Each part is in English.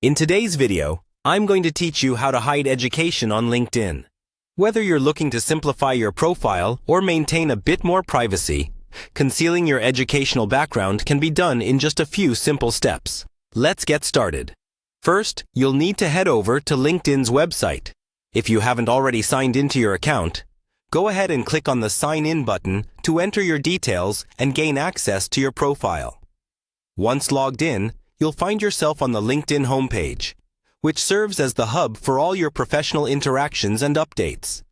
In today's video, I'm going to teach you how to hide education on LinkedIn. Whether you're looking to simplify your profile or maintain a bit more privacy, concealing your educational background can be done in just a few simple steps. Let's get started. First, you'll need to head over to LinkedIn's website. If you haven't already signed into your account, go ahead and click on the Sign In button to enter your details and gain access to your profile. Once logged in, you'll find yourself on the LinkedIn homepage, which serves as the hub for all your professional interactions and updates.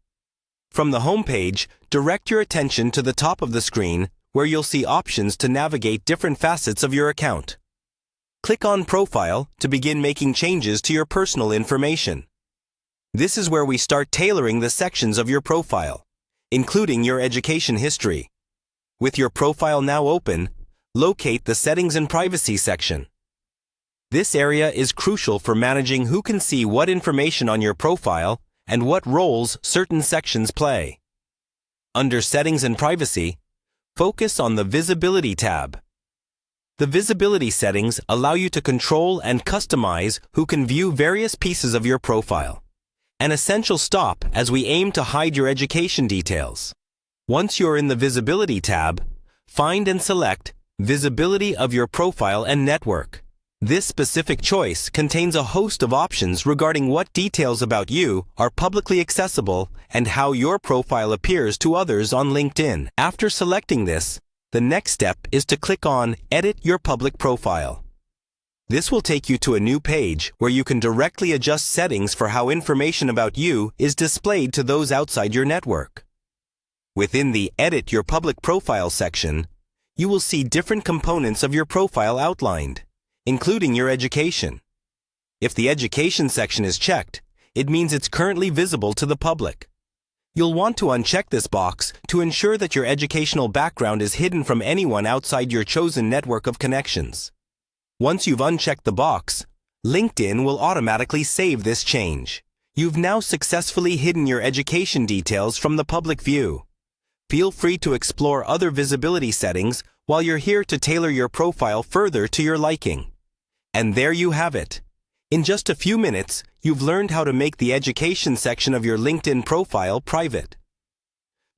From the homepage, direct your attention to the top of the screen where you'll see options to navigate different facets of your account. Click on Profile to begin making changes to your personal information. This is where we start tailoring the sections of your profile, including your education history. With your profile now open, locate the Settings and Privacy section. This area is crucial for managing who can see what information on your profile and what roles certain sections play. Under Settings and Privacy, focus on the Visibility tab. The visibility settings allow you to control and customize who can view various pieces of your profile, an essential stop as we aim to hide your education details. Once you're in the Visibility tab, find and select Visibility of your profile and network. This specific choice contains a host of options regarding what details about you are publicly accessible and how your profile appears to others on LinkedIn. After selecting this, the next step is to click on Edit Your Public Profile. This will take you to a new page where you can directly adjust settings for how information about you is displayed to those outside your network. Within the Edit Your Public Profile section, you will see different components of your profile outlined, including your education. If the education section is checked, it means it's currently visible to the public. You'll want to uncheck this box to ensure that your educational background is hidden from anyone outside your chosen network of connections. Once you've unchecked the box, LinkedIn will automatically save this change. You've now successfully hidden your education details from the public view. Feel free to explore other visibility settings while you're here to tailor your profile further to your liking. And there you have it. In just a few minutes, you've learned how to make the education section of your LinkedIn profile private.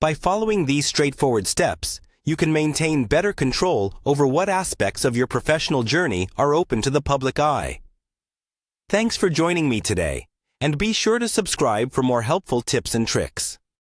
By following these straightforward steps, you can maintain better control over what aspects of your professional journey are open to the public eye. Thanks for joining me today, and be sure to subscribe for more helpful tips and tricks.